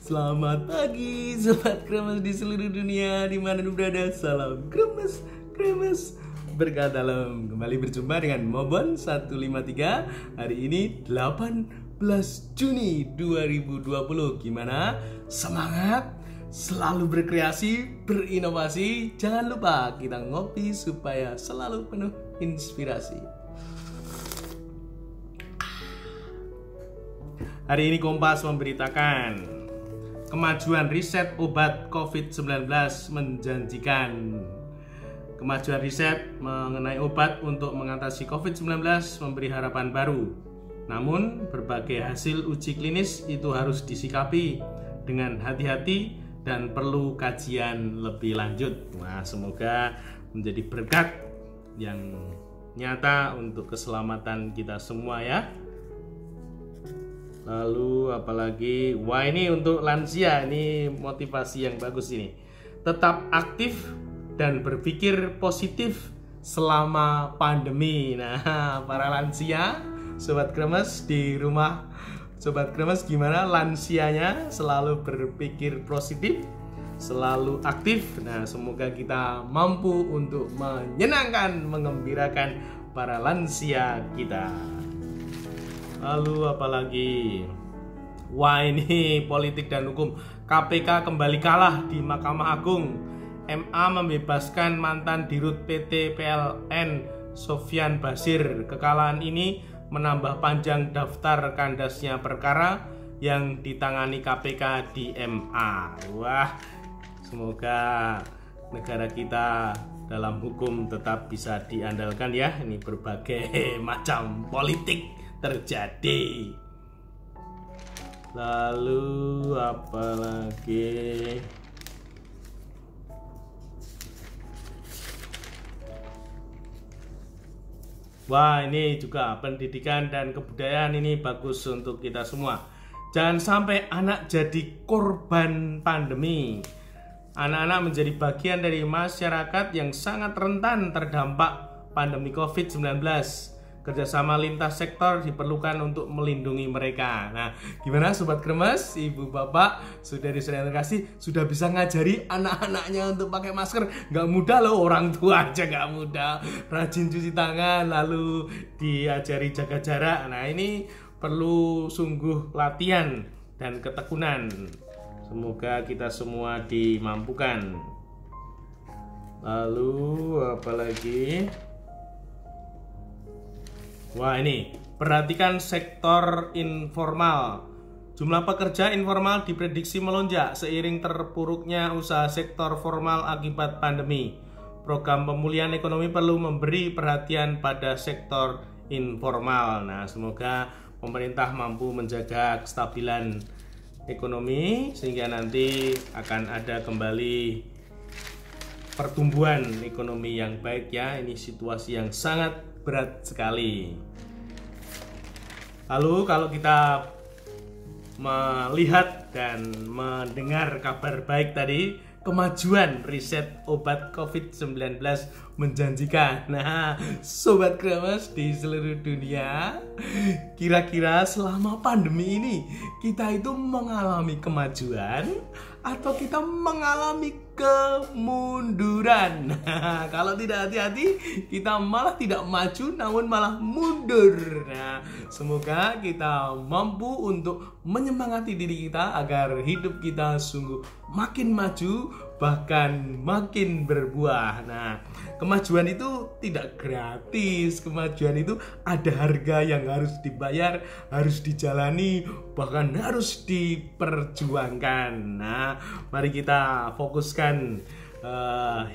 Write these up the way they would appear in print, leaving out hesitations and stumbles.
Selamat pagi Sobat Kremes di seluruh dunia dimanapun berada. Salam Kremes, Kremes berkah dalam. Kembali berjumpa dengan Mobon 153. Hari ini 18 Juni 2020. Gimana? Semangat? Selalu berkreasi, berinovasi. Jangan lupa kita ngopi supaya selalu penuh inspirasi. Hari ini Kompas memberitakan kemajuan riset obat COVID-19 menjanjikan. Kemajuan riset mengenai obat untuk mengatasi COVID-19 memberi harapan baru. Namun, berbagai hasil uji klinis itu harus disikapi dengan hati-hati dan perlu kajian lebih lanjut. Nah, semoga menjadi berkat yang nyata untuk keselamatan kita semua ya. Lalu apalagi, wah ini untuk lansia, ini motivasi yang bagus ini. Tetap aktif dan berpikir positif selama pandemi. Nah, para lansia, Sobat Kremes di rumah, Sobat Kremes gimana lansianya? Selalu berpikir positif, selalu aktif. Nah, semoga kita mampu untuk menyenangkan, mengembirakan para lansia kita. Lalu apalagi, wah ini politik dan hukum. KPK kembali kalah di Mahkamah Agung. MA membebaskan mantan dirut PT PLN Sofyan Basir. Kekalahan ini menambah panjang daftar kandasnya perkara yang ditangani KPK di MA. Wah, semoga negara kita dalam hukum tetap bisa diandalkan ya. Ini berbagai macam politik terjadi. Lalu apa lagi? Wah, ini juga pendidikan dan kebudayaan ini bagus untuk kita semua. Jangan sampai anak jadi korban pandemi. Anak-anak menjadi bagian dari masyarakat yang sangat rentan terdampak pandemi COVID-19. Kerjasama lintas sektor diperlukan untuk melindungi mereka. Nah, gimana Sobat Kremes, Ibu Bapak, saudari-saudari terkasih, sudah bisa ngajari anak-anaknya untuk pakai masker? Nggak mudah loh, orang tua aja nggak mudah. Rajin cuci tangan, lalu diajari jaga jarak. Nah, ini perlu sungguh latihan dan ketekunan. Semoga kita semua dimampukan. Lalu apa lagi? Wah ini, perhatikan sektor informal. Jumlah pekerja informal diprediksi melonjak seiring terpuruknya usaha sektor formal akibat pandemi. Program pemulihan ekonomi perlu memberi perhatian pada sektor informal. Nah, semoga pemerintah mampu menjaga kestabilan ekonomi sehingga nanti akan ada kembali pertumbuhan ekonomi yang baik ya. Ini situasi yang sangat berat sekali. Lalu kalau kita melihat dan mendengar kabar baik tadi, kemajuan riset obat COVID-19 menjanjikan. Nah, Sobat Kremes di seluruh dunia, kira-kira selama pandemi ini kita itu mengalami kemajuan atau kita mengalami kemunduran? Nah, kalau tidak hati-hati, kita malah tidak maju namun malah mundur. Nah, semoga kita mampu untuk menyemangati diri kita agar hidup kita sungguh makin maju, bahkan makin berbuah. Nah, kemajuan itu tidak gratis. Kemajuan itu ada harga yang harus dibayar, harus dijalani, bahkan harus diperjuangkan. Nah, mari kita fokuskan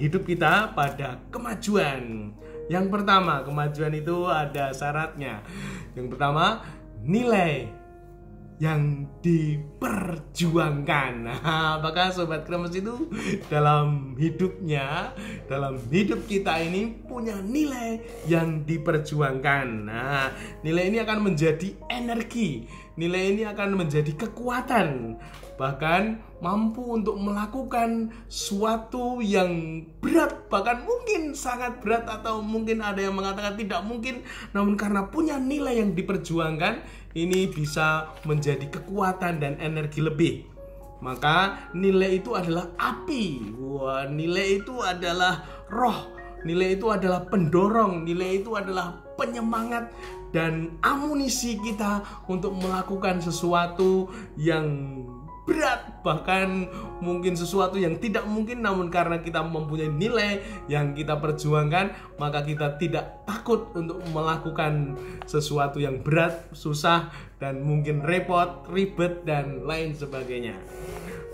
hidup kita pada kemajuan. Yang pertama, kemajuan itu ada syaratnya. Yang pertama, nilai yang diperjuangkan. Nah, apakah Sobat Kremes itu dalam hidupnya, dalam hidup kita ini punya nilai yang diperjuangkan? Nah, nilai ini akan menjadi energi, nilai ini akan menjadi kekuatan, bahkan mampu untuk melakukan suatu yang berat, bahkan mungkin sangat berat, atau mungkin ada yang mengatakan tidak mungkin, namun karena punya nilai yang diperjuangkan, ini bisa menjadi kekuatan dan energi lebih. Maka nilai itu adalah api. Wah, nilai itu adalah roh. Nilai itu adalah pendorong. Nilai itu adalah penyemangat dan amunisi kita untuk melakukan sesuatu yang berat, bahkan mungkin sesuatu yang tidak mungkin, namun karena kita mempunyai nilai yang kita perjuangkan, maka kita tidak takut untuk melakukan sesuatu yang berat, susah, dan mungkin repot, ribet, dan lain sebagainya.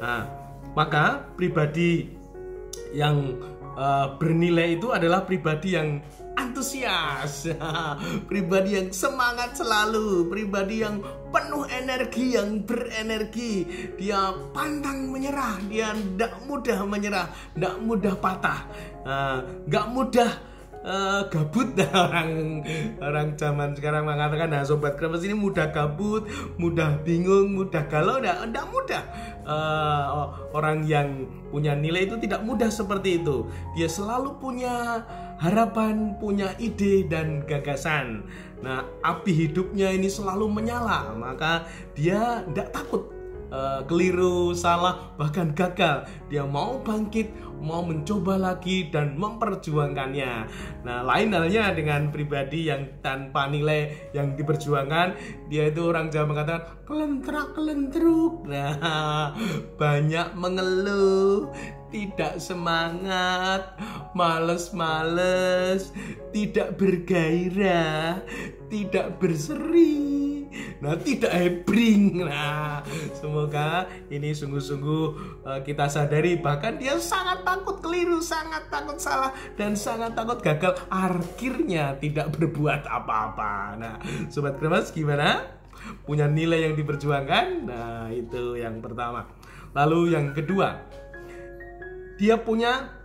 Nah, maka pribadi yang bernilai itu adalah pribadi yang antusias, pribadi yang semangat selalu, pribadi yang penuh energi, yang berenergi. Dia pantang menyerah, dia tidak mudah menyerah, tidak mudah patah, nggak mudah gabut. Orang zaman sekarang mengatakan, nah sobat Krebs ini mudah gabut, mudah bingung, mudah galau. Tidak mudah. Orang yang punya nilai itu tidak mudah seperti itu. Dia selalu punya harapan, punya ide dan gagasan. Nah, api hidupnya ini selalu menyala, maka dia tidak takut keliru, salah, bahkan gagal. Dia mau bangkit, mau mencoba lagi dan memperjuangkannya. Nah, lain halnya dengan pribadi yang tanpa nilai yang diperjuangkan. Dia itu orang Jawa mengatakan kelentrak-kelentruk. Nah, banyak mengeluh, tidak semangat, males-males, tidak bergairah, tidak berseri, tidak hebring. Nah, semoga ini sungguh-sungguh kita sadari, bahkan dia sangat takut keliru, sangat takut salah, dan sangat takut gagal, akhirnya tidak berbuat apa-apa. Nah, sobat Krebs gimana? Punya nilai yang diperjuangkan? Nah, itu yang pertama. Lalu yang kedua, dia punya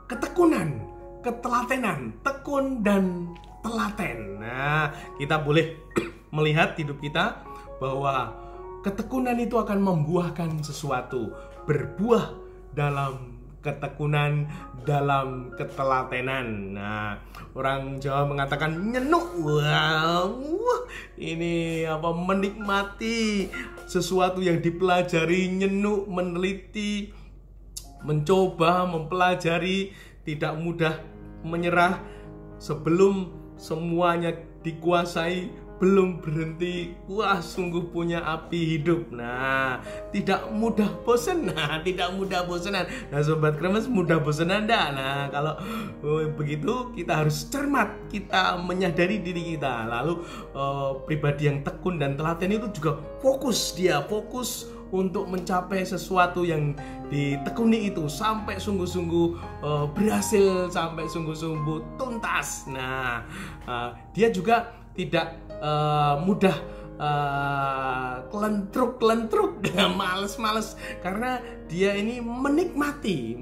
ketekunan, ketelatenan, tekun dan telaten. Nah, kita boleh melihat hidup kita bahwa ketekunan itu akan membuahkan sesuatu, berbuah dalam ketekunan, dalam ketelatenan. Nah, orang Jawa mengatakan nyenuk. Wow, ini menikmati sesuatu yang dipelajari, nyenuk, meneliti, mencoba, mempelajari, tidak mudah menyerah sebelum semuanya dikuasai, belum berhenti. Wah, sungguh punya api hidup. Nah, tidak mudah bosan. Nah, tidak mudah bosanan. Nah, sobat Krebs, mudah bosanan enggak? Nah, kalau begitu kita harus cermat, kita menyadari diri kita. Lalu pribadi yang tekun dan telaten itu juga fokus untuk mencapai sesuatu yang ditekuni itu sampai sungguh-sungguh berhasil, sampai sungguh-sungguh tuntas. Nah, dia juga tidak mudah kelentruk, males-males, karena dia ini menikmati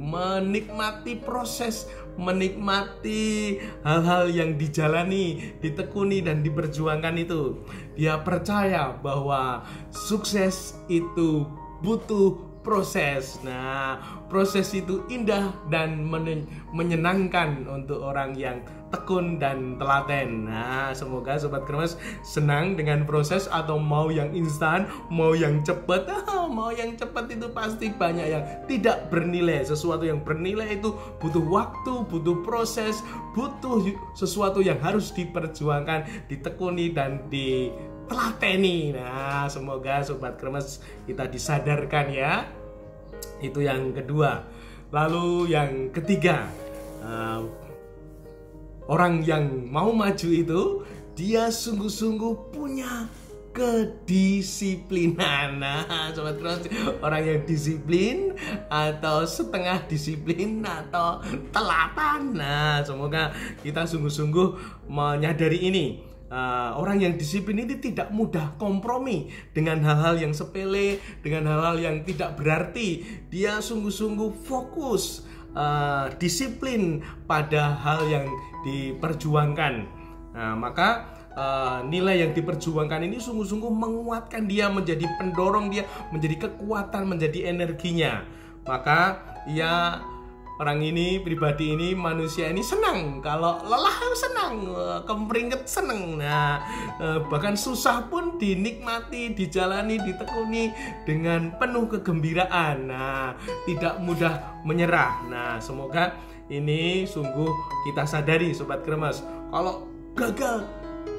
proses, menikmati hal-hal yang dijalani, ditekuni dan diperjuangkan itu. Dia percaya bahwa sukses itu butuh proses. Nah, proses itu indah dan menyenangkan untuk orang yang tekun dan telaten. Nah, semoga sobat Krebs senang dengan proses, atau mau yang instan, mau yang cepat. Mau yang cepat itu pasti banyak yang tidak bernilai. Sesuatu yang bernilai itu butuh waktu, butuh proses, butuh sesuatu yang harus diperjuangkan, ditekuni dan ditelateni. Nah, semoga sobat Krebs kita disadarkan ya. Itu yang kedua. Lalu yang ketiga, orang yang mau maju itu dia sungguh-sungguh punya kedisiplinan. Nah, sobat Krebs, orang yang disiplin atau setengah disiplin atau telatan. Nah, semoga kita sungguh-sungguh menyadari ini. Orang yang disiplin ini tidak mudah kompromi dengan hal-hal yang sepele, dengan hal-hal yang tidak berarti. Dia sungguh-sungguh fokus, disiplin pada hal yang diperjuangkan. Nah, maka nilai yang diperjuangkan ini sungguh-sungguh menguatkan dia, menjadi pendorong dia, menjadi kekuatan, menjadi energinya. Maka ia orang ini, pribadi ini, manusia ini senang. Kalau lelah senang, kempringet senang. Nah, bahkan susah pun dinikmati, dijalani, ditekuni dengan penuh kegembiraan. Nah, tidak mudah menyerah. Nah, semoga ini sungguh kita sadari Sobat Kremes. Kalau gagal,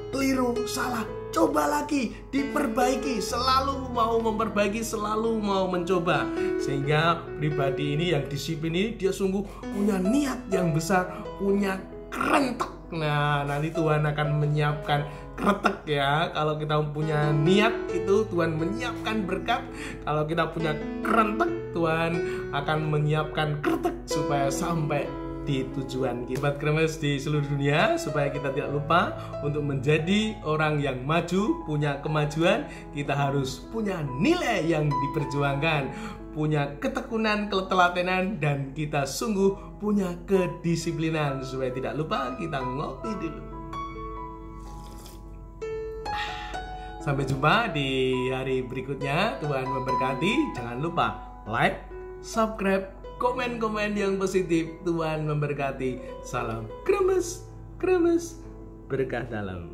keliru, salah, coba lagi, diperbaiki, selalu mau memperbaiki, selalu mau mencoba. Sehingga pribadi ini yang disiplin ini dia sungguh punya niat yang besar, punya kerentek. Nah, nanti Tuhan akan menyiapkan kretek ya. Kalau kita punya niat itu Tuhan menyiapkan berkat. Kalau kita punya kerentek, Tuhan akan menyiapkan kretek supaya sampai di tujuan kita. Sobat Kremes di seluruh dunia, supaya kita tidak lupa untuk menjadi orang yang maju, punya kemajuan, kita harus punya nilai yang diperjuangkan, punya ketekunan, ketelatenan, dan kita sungguh punya kedisiplinan. Supaya tidak lupa, kita ngopi dulu. Sampai jumpa di hari berikutnya. Tuhan memberkati. Jangan lupa like, subscribe, komen-komen yang positif. Tuhan memberkati. Salam Kremes, Kremes berkah dalam.